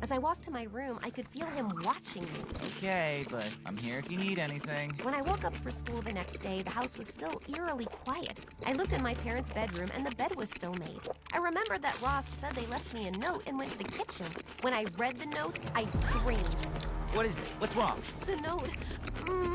As I walked to my room, I could feel him watching me. Okay, but I'm here if you need anything. When I woke up for school the next day, the house was still eerily quiet. I looked in my parents' bedroom, and the bed was still made. I remembered that Ross said they left me a note and went to the kitchen. When I read the note, I screamed. What is it? What's wrong? The note.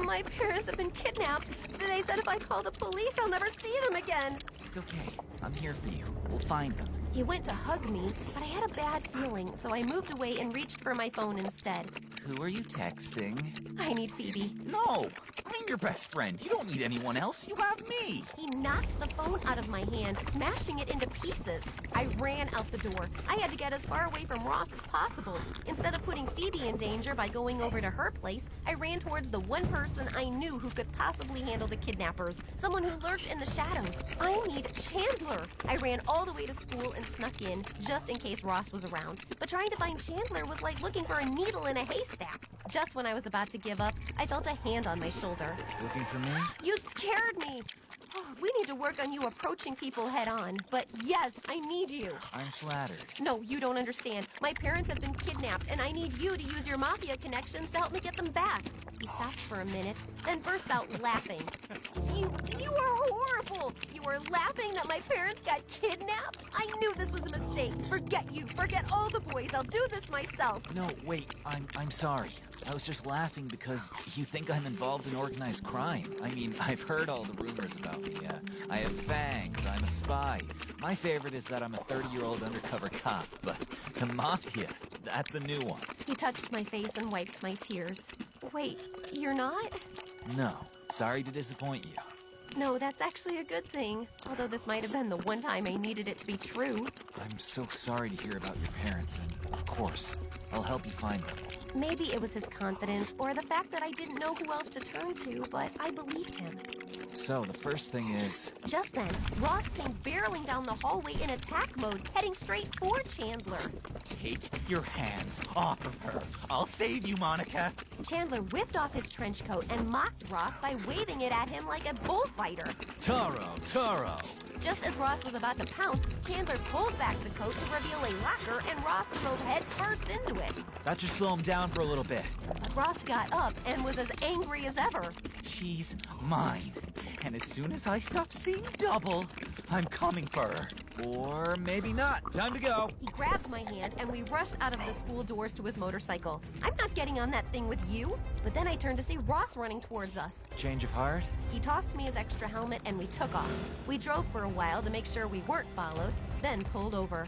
My parents have been kidnapped. They said if I call the police, I'll never see them again. It's okay. I'm here for you. We'll find them. He went to hug me, but I had a bad feeling, so I moved away and reached for my phone instead. Who are you texting? I need Phoebe. No! I'm your best friend. You don't need anyone else. You have me. He knocked the phone out of my hand, smashing it into pieces. I ran out the door. I had to get as far away from Ross as possible. Instead of putting Phoebe in danger by going over to her place, I ran towards the one person I knew who could possibly handle the kidnappers, someone who lurked in the shadows. I need Chandler. I ran all the way to school and snuck in, just in case Ross was around. But trying to find Chandler was like looking for a needle in a haystack. Just when I was about to give up, I felt a hand on my shoulder. Looking for me? You scared me. Oh, we need to work on you approaching people head on. But yes, I need you. I'm flattered. No, you don't understand. My parents have been kidnapped, and I need you to use your mafia connections to help me get them back. He stopped for a minute, then burst out laughing. You are horrible. You are laughing that my parents got kidnapped? I knew this was a mistake. Forget you. Forget all the boys. I'll do this myself. No, wait. I'm sorry. I was just laughing because you think I'm involved in organized crime. I mean, I've heard all the rumors about me. I have fangs. I'm a spy. My favorite is that I'm a 30-year-old undercover cop, but the mafia, that's a new one. He touched my face and wiped my tears. Wait, you're not? No, sorry to disappoint you. No, that's actually a good thing. Although this might have been the one time I needed it to be true. I'm so sorry to hear about your parents, and of course, I'll help you find them. Maybe it was his confidence or the fact that I didn't know who else to turn to, but I believed him. So, the first thing is... Just then, Ross came barreling down the hallway in attack mode, heading straight for Chandler. Take your hands off of her. I'll save you, Monica. Chandler whipped off his trench coat and mocked Ross by waving it at him like a bullfighter. Taro! Just as Ross was about to pounce, Chandler pulled back the coat to reveal a locker, and Ross drove head first into it. That should slow him down for a little bit. But Ross got up and was as angry as ever. She's mine. And as soon as I stop seeing double, I'm coming for her. Or maybe not. Time to go. He grabbed my hand, and we rushed out of the school doors to his motorcycle. I'm not getting on that thing with you. But then I turned to see Ross running towards us. Change of heart? He tossed me his extra helmet, and we took off. We drove for a while to make sure we weren't followed, then pulled over.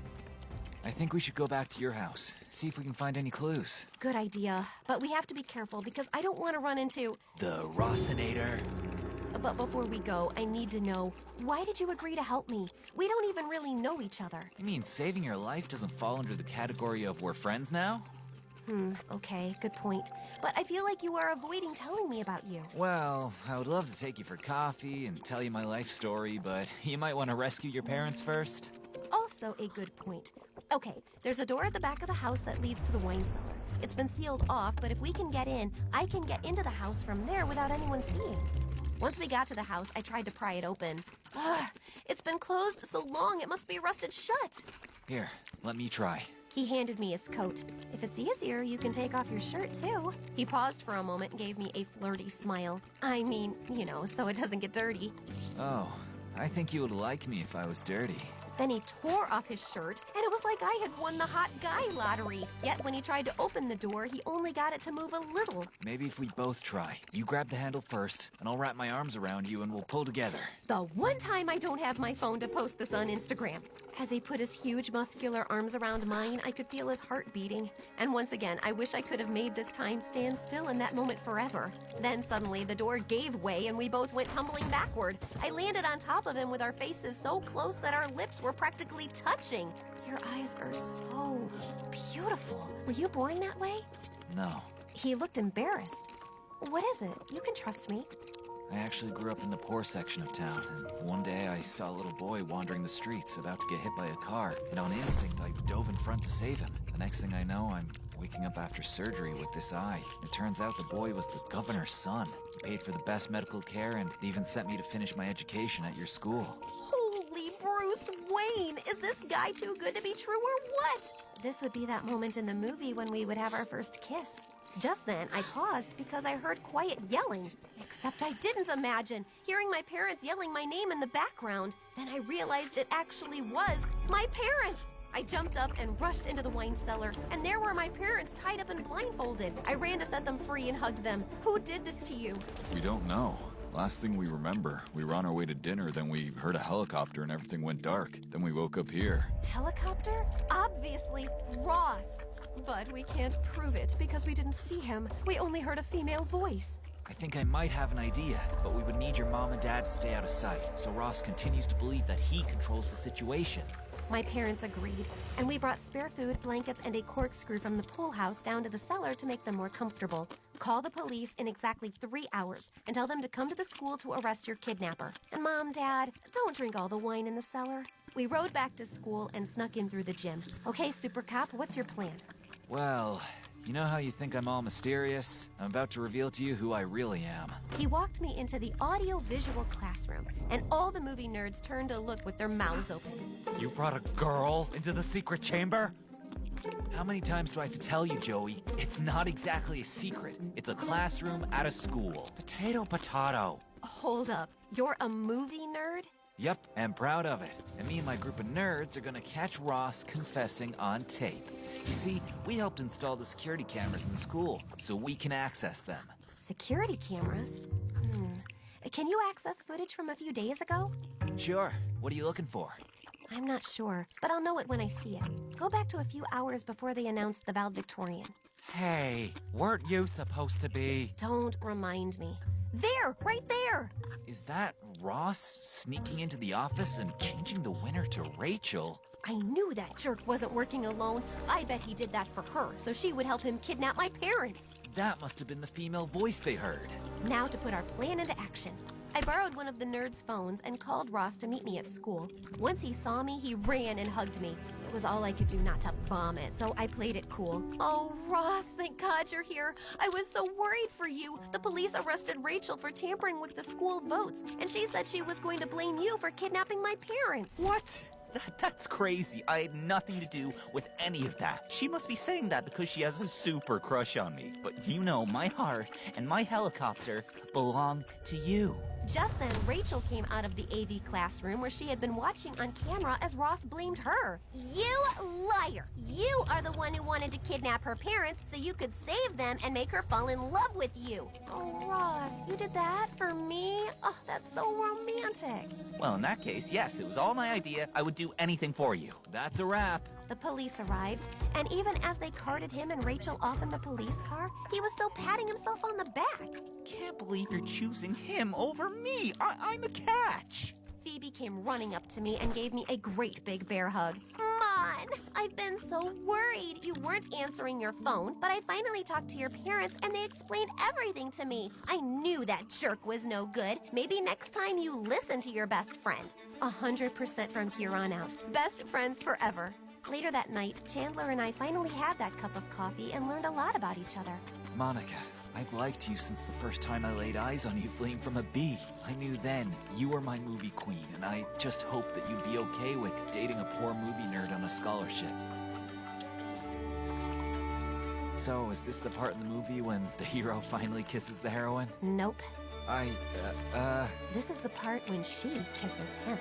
I think we should go back to your house. See if we can find any clues. Good idea. But we have to be careful because I don't want to run into... The Rossinator. But before we go, I need to know, why did you agree to help me? We don't even really know each other. You mean saving your life doesn't fall under the category of we're friends now? Okay, good point. But I feel like you are avoiding telling me about you. Well, I would love to take you for coffee and tell you my life story, but you might want to rescue your parents first. Also a good point. Okay, there's a door at the back of the house that leads to the wine cellar. It's been sealed off, but if we can get in, I can get into the house from there without anyone seeing. Once we got to the house, I tried to pry it open. It's been closed so long, it must be rusted shut. Here, let me try. He handed me his coat. If it's easier, you can take off your shirt, too. He paused for a moment and gave me a flirty smile. I mean, so it doesn't get dirty. Oh, I think you would like me if I was dirty. Then he tore off his shirt, and it was like I had won the hot guy lottery. Yet when he tried to open the door, he only got it to move a little. Maybe if we both try. You grab the handle first, and I'll wrap my arms around you and we'll pull together. The one time I don't have my phone to post this on Instagram. As he put his huge muscular arms around mine, I could feel his heart beating. And once again, I wish I could have made this time stand still in that moment forever. Then suddenly the door gave way and we both went tumbling backward. I landed on top of him with our faces so close that our lips were practically touching. Your eyes are so beautiful. Were you born that way? No. He looked embarrassed. What is it? You can trust me. I actually grew up in the poor section of town, and one day I saw a little boy wandering the streets about to get hit by a car, and on instinct I dove in front to save him. The next thing I know, I'm waking up after surgery with this eye. It turns out the boy was the governor's son. He paid for the best medical care and even sent me to finish my education at your school. Holy Bruce Wayne! Is this guy too good to be true or what? This would be that moment in the movie when we would have our first kiss. Just then, I paused because I heard quiet yelling. Except I didn't imagine hearing my parents yelling my name in the background. Then I realized it actually was my parents. I jumped up and rushed into the wine cellar, and there were my parents tied up and blindfolded. I ran to set them free and hugged them. Who did this to you? We don't know. Last thing we remember, we were on our way to dinner, then we heard a helicopter and everything went dark. Then we woke up here. Helicopter? Obviously, Ross. But we can't prove it because we didn't see him. We only heard a female voice. I think I might have an idea, but we would need your mom and dad to stay out of sight, so Ross continues to believe that he controls the situation. My parents agreed, and we brought spare food, blankets, and a corkscrew from the pool house down to the cellar to make them more comfortable. Call the police in exactly 3 hours and tell them to come to the school to arrest your kidnapper. And Mom, Dad, don't drink all the wine in the cellar. We rode back to school and snuck in through the gym. Okay, Super Cop, what's your plan? Well, you know how you think I'm all mysterious? I'm about to reveal to you who I really am. He walked me into the audio-visual classroom, and all the movie nerds turned to look with their mouths open. You brought a girl into the secret chamber? How many times do I have to tell you, Joey? It's not exactly a secret. It's a classroom at a school. Potato, potato. Hold up, you're a movie nerd? Yep, I'm proud of it. And me and my group of nerds are gonna catch Ross confessing on tape. You see, we helped install the security cameras in the school, so we can access them. Security cameras? Can you access footage from a few days ago? Sure. What are you looking for? I'm not sure, but I'll know it when I see it. Go back to a few hours before they announced the valedictorian. Hey, weren't you supposed to be... Don't remind me. There! Right there! Is that Ross sneaking into the office and changing the winner to Rachel? I knew that jerk wasn't working alone. I bet he did that for her, so she would help him kidnap my parents. That must have been the female voice they heard. Now to put our plan into action. I borrowed one of the nerds' phones and called Ross to meet me at school. Once he saw me, he ran and hugged me. It was all I could do not to vomit, so I played it cool. Oh, Ross, thank God you're here. I was so worried for you. The police arrested Rachel for tampering with the school votes, and she said she was going to blame you for kidnapping my parents. What? That's crazy. I had nothing to do with any of that. She must be saying that because she has a super crush on me. But you know, my heart and my helicopter belong to you. Just then, Rachel came out of the AV classroom where she had been watching on camera as Ross blamed her. You liar! You are the one who wanted to kidnap her parents so you could save them and make her fall in love with you. Oh, Ross, you did that for me? Oh, that's so romantic. Well, in that case, yes, it was all my idea. I would do anything for you. That's a wrap. The police arrived, and even as they carted him and Rachel off in the police car, he was still patting himself on the back. Can't believe you're choosing him over me. I'm a catch. Phoebe came running up to me and gave me a great big bear hug. Mon, I've been so worried you weren't answering your phone, but I finally talked to your parents and they explained everything to me. I knew that jerk was no good. Maybe next time you listen to your best friend. 100% from here on out. Best friends forever. Later that night, Chandler and I finally had that cup of coffee and learned a lot about each other. Monica, I've liked you since the first time I laid eyes on you fleeing from a bee. I knew then you were my movie queen, and I just hoped that you'd be okay with dating a poor movie nerd on a scholarship. So, is this the part in the movie when the hero finally kisses the heroine? Nope. This This is the part when she kisses him.